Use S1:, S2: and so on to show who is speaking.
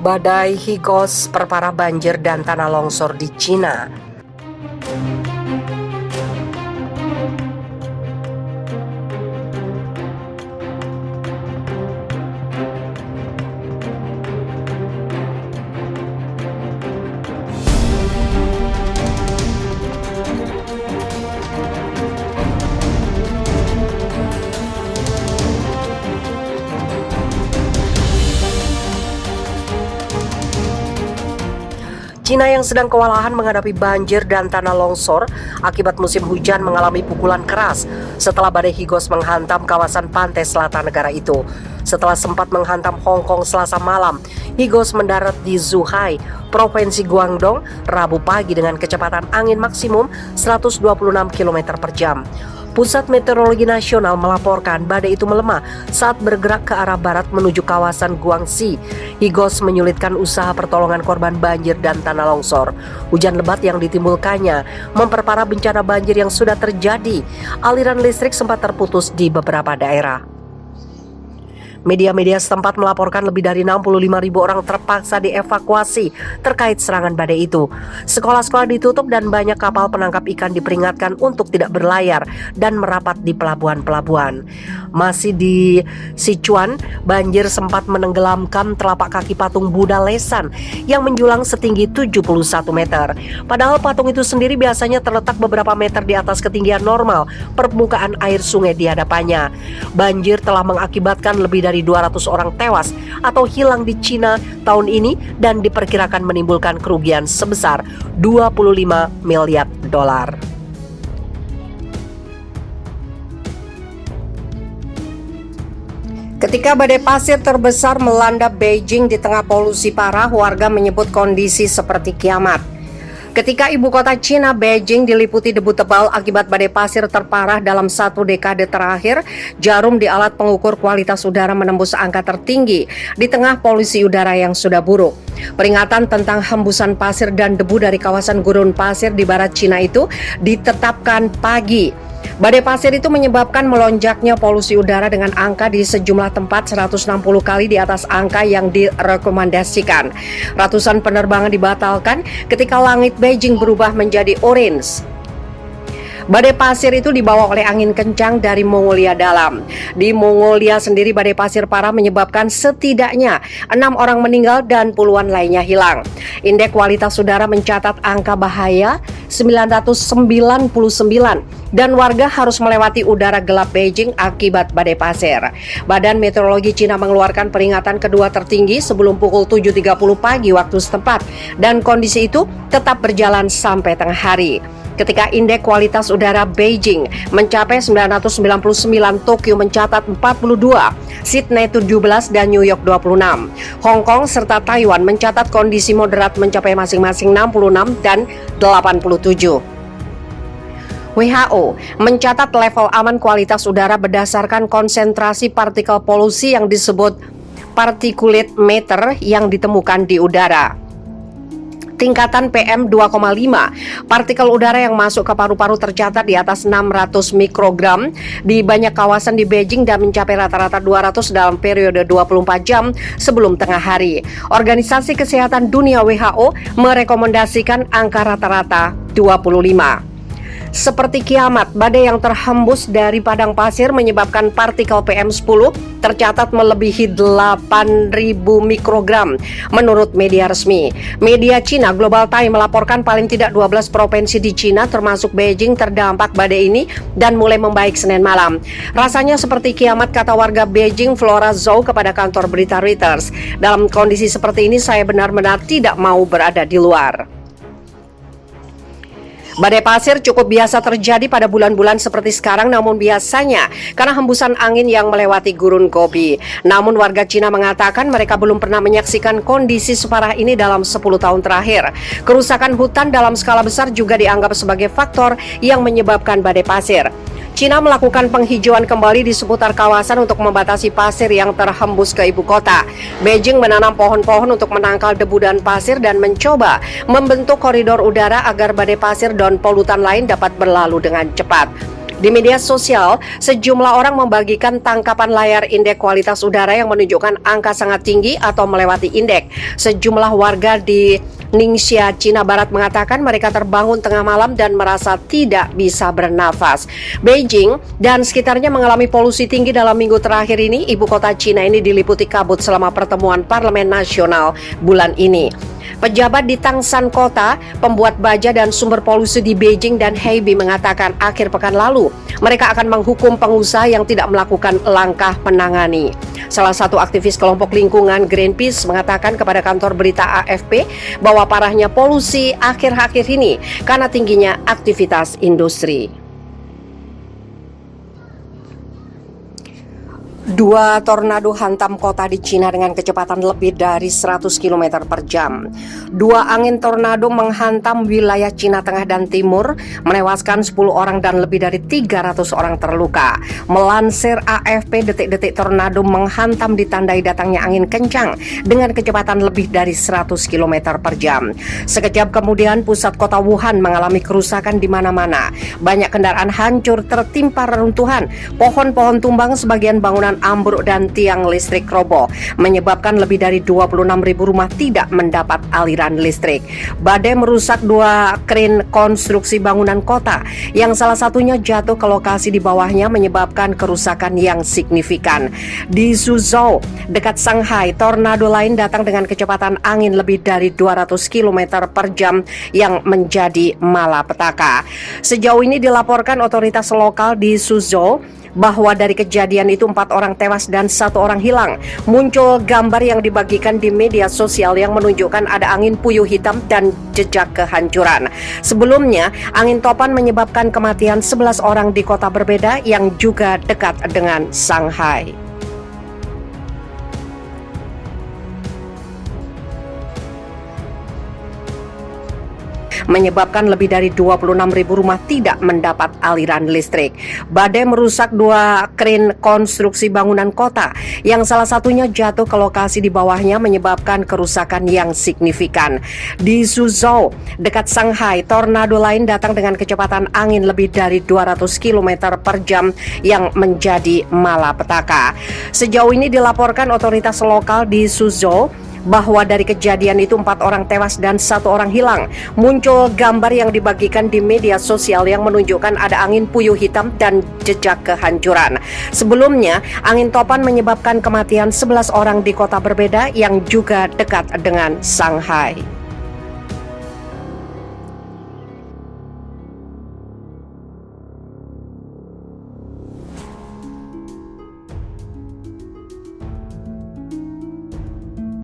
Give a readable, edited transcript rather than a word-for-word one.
S1: Badai Higos perparah banjir dan tanah longsor di Cina. Cina yang sedang kewalahan menghadapi banjir dan tanah longsor akibat musim hujan mengalami pukulan keras setelah badai Higos menghantam kawasan pantai selatan negara itu. Setelah sempat menghantam Hong Kong Selasa malam, Higos mendarat di Zhuhai, Provinsi Guangdong, Rabu pagi dengan kecepatan angin maksimum 126 km per jam. Pusat Meteorologi Nasional melaporkan badai itu melemah saat bergerak ke arah barat menuju kawasan Guangxi. Higos menyulitkan usaha pertolongan korban banjir dan tanah longsor. Hujan lebat yang ditimbulkannya memperparah bencana banjir yang sudah terjadi. Aliran listrik sempat terputus di beberapa daerah. Media-media setempat melaporkan lebih dari 65.000 orang terpaksa dievakuasi terkait serangan badai itu. Sekolah-sekolah ditutup dan banyak kapal penangkap ikan diperingatkan untuk tidak berlayar dan merapat di pelabuhan-pelabuhan. Masih di Sichuan, banjir sempat menenggelamkan telapak kaki patung Buddha Lesan yang menjulang setinggi 71 meter. Padahal patung itu sendiri biasanya terletak beberapa meter di atas ketinggian normal permukaan air sungai di hadapannya. Banjir telah mengakibatkan lebih dari 200 orang tewas atau hilang di Cina tahun ini dan diperkirakan menimbulkan kerugian sebesar 25 miliar dolar. Ketika badai pasir terbesar melanda Beijing di tengah polusi parah, warga menyebut kondisi seperti kiamat. Ketika ibu kota Cina, Beijing, diliputi debu tebal akibat badai pasir terparah dalam 1 dekade terakhir, jarum di alat pengukur kualitas udara menembus angka tertinggi di tengah polusi udara yang sudah buruk. Peringatan tentang hembusan pasir dan debu dari kawasan gurun pasir di barat Cina itu ditetapkan pagi. Badai pasir itu menyebabkan melonjaknya polusi udara dengan angka di sejumlah tempat 160 kali di atas angka yang direkomendasikan. Ratusan penerbangan dibatalkan ketika langit Beijing berubah menjadi orange. Badai pasir itu dibawa oleh angin kencang dari Mongolia Dalam. Di Mongolia sendiri, badai pasir parah menyebabkan setidaknya 6 orang meninggal dan puluhan lainnya hilang. Indeks kualitas udara mencatat angka bahaya 999 dan warga harus melewati udara gelap Beijing akibat badai pasir. Badan Meteorologi Cina mengeluarkan peringatan kedua tertinggi sebelum pukul 7.30 pagi waktu setempat dan kondisi itu tetap berjalan sampai tengah hari. Ketika indeks kualitas udara Beijing mencapai 999, Tokyo mencatat 42, Sydney 17 dan New York 26. Hong Kong serta Taiwan mencatat kondisi moderat mencapai masing-masing 66 dan 87. WHO mencatat level aman kualitas udara berdasarkan konsentrasi partikel polusi yang disebut particulate matter yang ditemukan di udara. Tingkatan PM 2,5 partikel udara yang masuk ke paru-paru tercatat di atas 600 mikrogram di banyak kawasan di Beijing dan mencapai rata-rata 200 dalam periode 24 jam sebelum tengah hari. Organisasi Kesehatan Dunia WHO merekomendasikan angka rata-rata 25. Seperti kiamat, badai yang terhembus dari padang pasir menyebabkan partikel PM10 tercatat melebihi 8.000 mikrogram menurut media resmi. Media Cina Global Times melaporkan paling tidak 12 provinsi di Cina termasuk Beijing terdampak badai ini dan mulai membaik Senin malam. Rasanya seperti kiamat, kata warga Beijing Flora Zhou kepada kantor berita Reuters. Dalam kondisi seperti ini saya benar-benar tidak mau berada di luar. Badai pasir cukup biasa terjadi pada bulan-bulan seperti sekarang, namun biasanya karena hembusan angin yang melewati gurun Gobi. Namun warga Cina mengatakan mereka belum pernah menyaksikan kondisi separah ini dalam 10 tahun terakhir. Kerusakan hutan dalam skala besar juga dianggap sebagai faktor yang menyebabkan badai pasir. Cina melakukan penghijauan kembali di seputar kawasan untuk membatasi pasir yang terhembus ke ibu kota. Beijing menanam pohon-pohon untuk menangkal debu dan pasir dan mencoba membentuk koridor udara agar badai pasir dan polutan lain dapat berlalu dengan cepat. Di media sosial, sejumlah orang membagikan tangkapan layar indeks kualitas udara yang menunjukkan angka sangat tinggi atau melewati indeks. Sejumlah warga di Ningxia, Cina Barat mengatakan mereka terbangun tengah malam dan merasa tidak bisa bernafas. Beijing dan sekitarnya mengalami polusi tinggi dalam minggu terakhir ini. Ibu kota Cina ini diliputi kabut selama pertemuan Parlemen Nasional bulan ini. Pejabat di Tangshan Kota, pembuat baja dan sumber polusi di Beijing dan Hebei mengatakan akhir pekan lalu mereka akan menghukum pengusaha yang tidak melakukan langkah menangani. Salah satu aktivis kelompok lingkungan Greenpeace mengatakan kepada kantor berita AFP bahwa parahnya polusi akhir-akhir ini karena tingginya aktivitas industri. Dua tornado hantam kota di Cina dengan kecepatan lebih dari 100 km per jam. Dua angin tornado menghantam wilayah Cina Tengah dan Timur, menewaskan 10 orang dan lebih dari 300 orang terluka. Melansir AFP, detik-detik tornado menghantam ditandai datangnya angin kencang dengan kecepatan lebih dari 100 km per jam. Sekejap kemudian pusat kota Wuhan mengalami kerusakan di mana-mana. Banyak kendaraan hancur tertimpa reruntuhan, pohon-pohon tumbang, sebagian bangunan ambruk dan tiang listrik roboh, menyebabkan lebih dari 26.000 rumah tidak mendapat aliran listrik. Badai merusak dua kren konstruksi bangunan kota, yang salah satunya jatuh ke lokasi di bawahnya menyebabkan kerusakan yang signifikan. Di Suzhou, dekat Shanghai, tornado lain datang dengan kecepatan angin lebih dari 200 km per jam yang menjadi malapetaka. Sejauh ini dilaporkan otoritas lokal di Suzhou bahwa dari kejadian itu 4 orang tewas dan 1 orang hilang. Muncul gambar yang dibagikan di media sosial yang menunjukkan ada angin puyuh hitam dan jejak kehancuran. Sebelumnya, angin topan menyebabkan kematian 11 orang di kota berbeda yang juga dekat dengan Shanghai. Menyebabkan lebih dari 26.000 rumah tidak mendapat aliran listrik. Badai merusak dua kren konstruksi bangunan kota, yang salah satunya jatuh ke lokasi di bawahnya menyebabkan kerusakan yang signifikan. Di Suzhou, dekat Shanghai, tornado lain datang dengan kecepatan angin lebih dari 200 km per jam yang menjadi malapetaka. Sejauh ini dilaporkan otoritas lokal di Suzhou bahwa dari kejadian itu 4 orang tewas dan 1 orang hilang. Muncul gambar yang dibagikan di media sosial yang menunjukkan ada angin puyuh hitam dan jejak kehancuran. Sebelumnya, angin topan menyebabkan kematian 11 orang di kota berbeda yang juga dekat dengan Shanghai.